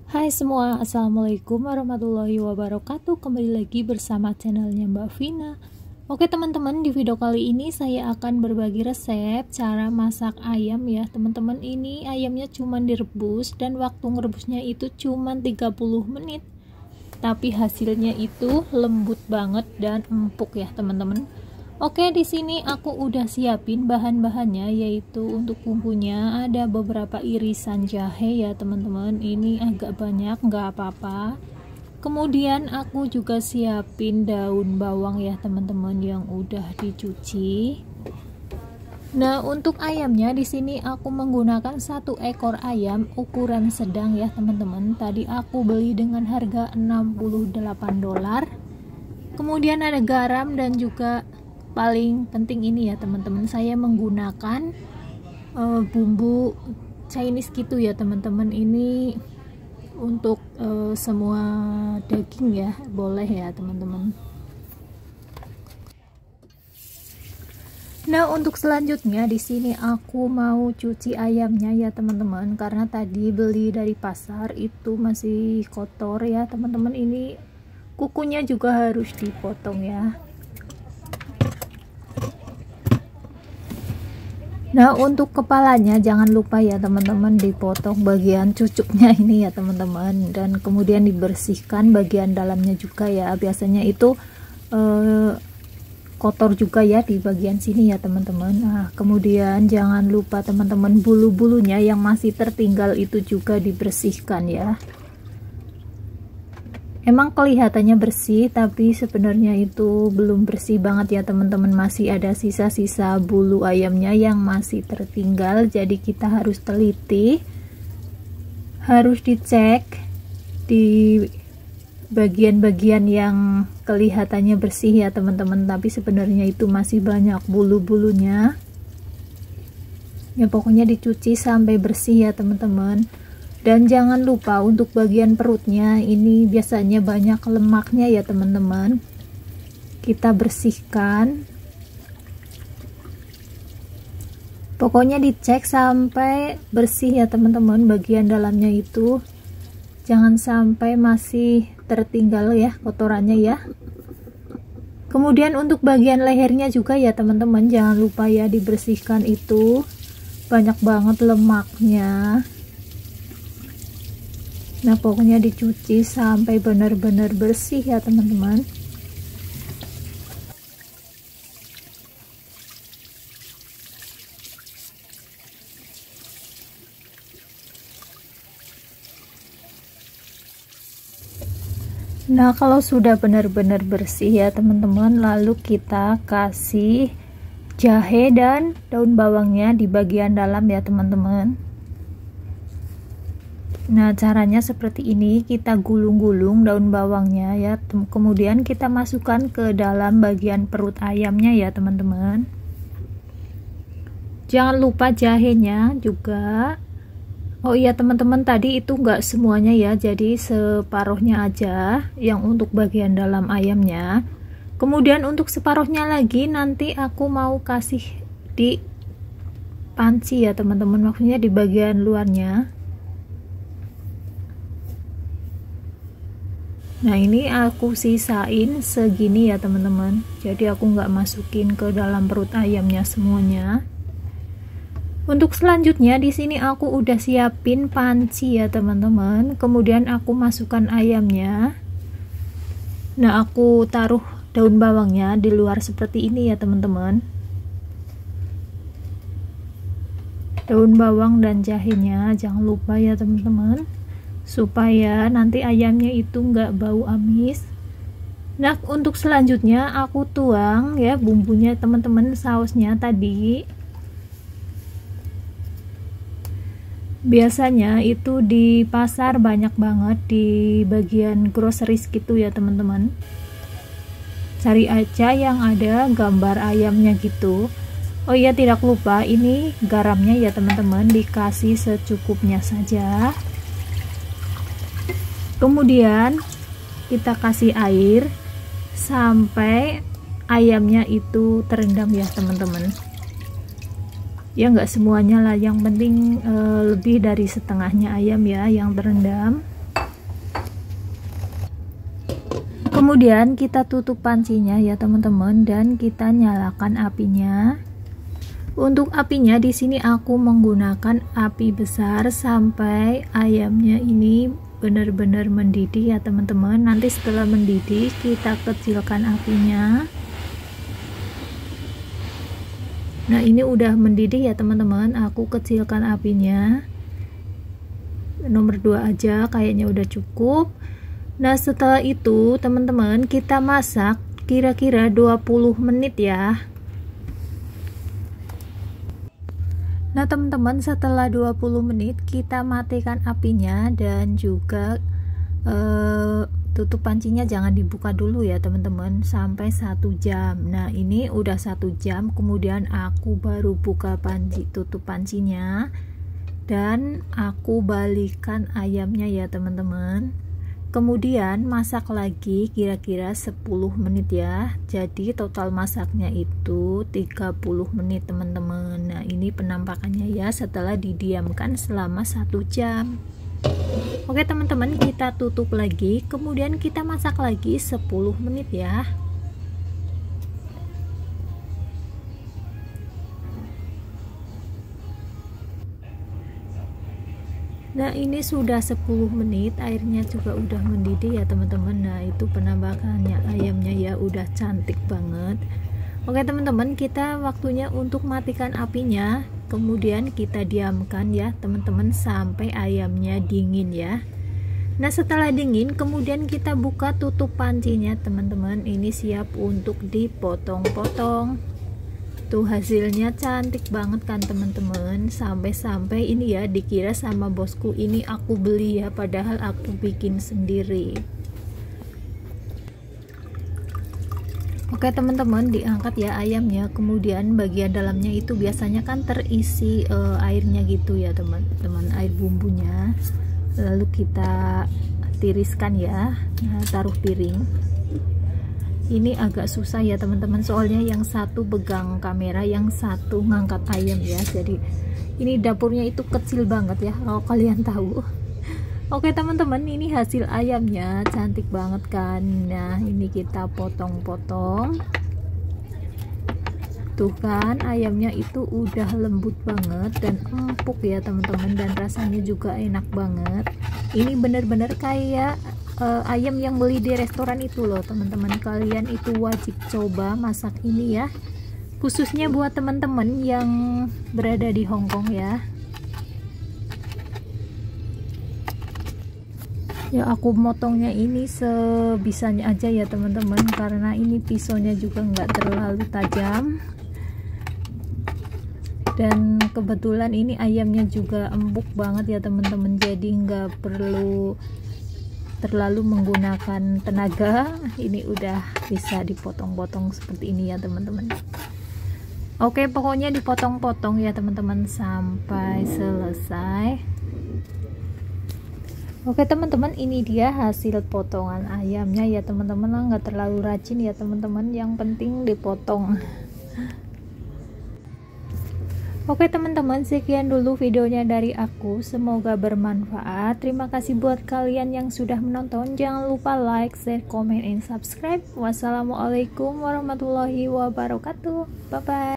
Hai semua, assalamualaikum warahmatullahi wabarakatuh. Kembali lagi bersama channelnya Mbak Vina. Oke teman-teman, di video kali ini saya akan berbagi resep cara masak ayam ya teman-teman. Ini ayamnya cuma direbus dan waktu ngerebusnya itu cuma 30 menit, tapi hasilnya itu lembut banget dan empuk ya teman-teman. Oke, di sini aku udah siapin bahan-bahannya, yaitu untuk bumbunya ada beberapa irisan jahe ya teman-teman. Ini agak banyak, nggak apa-apa. Kemudian aku juga siapin daun bawang ya teman-teman yang udah dicuci. Nah, untuk ayamnya di sini aku menggunakan 1 ekor ayam ukuran sedang ya teman-teman. Tadi aku beli dengan harga $68. Kemudian ada garam dan juga paling penting ini ya teman-teman, saya menggunakan bumbu Chinese gitu ya teman-teman. Ini untuk semua daging ya, boleh ya teman-teman. Nah, untuk selanjutnya di sini aku mau cuci ayamnya ya teman-teman, karena tadi beli dari pasar itu masih kotor ya teman-teman. Ini kukunya juga harus dipotong ya. Nah, untuk kepalanya jangan lupa ya teman-teman dipotong bagian cucuknya ini ya teman-teman, dan kemudian dibersihkan bagian dalamnya juga ya. Biasanya itu kotor juga ya di bagian sini ya teman-teman. Nah, kemudian jangan lupa teman-teman bulu-bulunya yang masih tertinggal itu juga dibersihkan ya. Emang kelihatannya bersih, tapi sebenarnya itu belum bersih banget ya teman-teman. Masih ada sisa-sisa bulu ayamnya yang masih tertinggal. Jadi kita harus teliti, harus dicek di bagian-bagian yang kelihatannya bersih ya teman-teman, tapi sebenarnya itu masih banyak bulu-bulunya ya. Pokoknya dicuci sampai bersih ya teman-teman. Dan jangan lupa untuk bagian perutnya, ini biasanya banyak lemaknya ya teman-teman. Kita bersihkan. Pokoknya dicek sampai bersih ya teman-teman bagian dalamnya itu. Jangan sampai masih tertinggal ya kotorannya ya. Kemudian untuk bagian lehernya juga ya teman-teman, jangan lupa ya dibersihkan, itu banyak banget lemaknya. Nah, pokoknya dicuci sampai benar-benar bersih ya teman-teman. Nah, kalau sudah benar-benar bersih ya teman-teman, lalu kita kasih jahe dan daun bawangnya di bagian dalam ya teman-teman. Nah, caranya seperti ini, kita gulung-gulung daun bawangnya ya, kemudian kita masukkan ke dalam bagian perut ayamnya ya teman-teman. Jangan lupa jahenya juga. Oh iya teman-teman, tadi itu enggak semuanya ya, jadi separuhnya aja yang untuk bagian dalam ayamnya. Kemudian untuk separuhnya lagi nanti aku mau kasih di panci ya teman-teman, maksudnya di bagian luarnya. Nah, ini aku sisain segini ya teman-teman, jadi aku nggak masukin ke dalam perut ayamnya semuanya. Untuk selanjutnya di sini aku udah siapin panci ya teman-teman, kemudian aku masukkan ayamnya. Nah, aku taruh daun bawangnya di luar seperti ini ya teman-teman. Daun bawang dan jahenya jangan lupa ya teman-teman, supaya nanti ayamnya itu nggak bau amis. Nah, untuk selanjutnya aku tuang ya bumbunya teman-teman, sausnya tadi. Biasanya itu di pasar banyak banget di bagian groceries gitu ya teman-teman. Cari aja yang ada gambar ayamnya gitu. Oh iya, tidak lupa ini garamnya ya teman-teman, dikasih secukupnya saja. Kemudian kita kasih air sampai ayamnya itu terendam ya teman-teman. Ya nggak semuanya lah, yang penting lebih dari setengahnya ayam ya yang terendam. Kemudian kita tutup pancinya ya teman-teman, dan kita nyalakan apinya. Untuk apinya di sini aku menggunakan api besar sampai ayamnya ini benar-benar mendidih ya teman-teman. Nanti setelah mendidih kita kecilkan apinya. Nah ini udah mendidih ya teman-teman, aku kecilkan apinya nomor 2 aja, kayaknya udah cukup. Nah setelah itu teman-teman kita masak kira-kira 20 menit ya. Nah teman-teman, setelah 20 menit kita matikan apinya dan juga tutup pancinya jangan dibuka dulu ya teman-teman, sampai 1 jam. Nah ini udah 1 jam, kemudian aku baru buka tutup pancinya dan aku balikan ayamnya ya teman-teman. Kemudian masak lagi kira-kira 10 menit ya. Jadi total masaknya itu 30 menit teman-teman. Nah ini penampakannya ya setelah didiamkan selama 1 jam. Oke teman-teman, kita tutup lagi, kemudian kita masak lagi 10 menit ya. Nah ini sudah 10 menit, airnya juga udah mendidih ya teman-teman. Nah itu penampakannya ayamnya ya, udah cantik banget. Oke teman-teman, kita waktunya untuk matikan apinya, kemudian kita diamkan ya teman-teman sampai ayamnya dingin ya. Nah setelah dingin kemudian kita buka tutup pancinya teman-teman. Ini siap untuk dipotong-potong. Tuh hasilnya cantik banget kan teman-teman, sampai-sampai ini ya dikira sama bosku ini aku beli ya, padahal aku bikin sendiri. Oke teman-teman, diangkat ya ayamnya, kemudian bagian dalamnya itu biasanya kan terisi airnya gitu ya teman-teman, air bumbunya. Lalu kita tiriskan ya. Nah, taruh piring. Ini agak susah ya teman-teman, soalnya yang satu pegang kamera, yang satu ngangkat ayam ya. Jadi ini dapurnya itu kecil banget ya, kalau kalian tahu. Oke teman-teman, ini hasil ayamnya cantik banget kan. Nah ini kita potong-potong. Tuh kan ayamnya itu udah lembut banget dan empuk ya teman-teman, dan rasanya juga enak banget. Ini bener-bener kayak ayam yang beli di restoran itu loh teman-teman. Kalian itu wajib coba masak ini ya, khususnya buat teman-teman yang berada di Hongkong ya. Ya aku motongnya ini sebisanya aja ya teman-teman, karena ini pisaunya juga nggak terlalu tajam, dan kebetulan ini ayamnya juga empuk banget ya teman-teman, jadi nggak perlu terlalu menggunakan tenaga. Ini udah bisa dipotong-potong seperti ini ya teman-teman. Oke pokoknya dipotong-potong ya teman-teman sampai selesai. Oke teman-teman, ini dia hasil potongan ayamnya ya teman-teman. Nggak terlalu rajin ya teman-teman, yang penting dipotong. Oke teman-teman, sekian dulu videonya dari aku, semoga bermanfaat. Terima kasih buat kalian yang sudah menonton. Jangan lupa like, share, comment, and subscribe. Wassalamualaikum warahmatullahi wabarakatuh. Bye bye.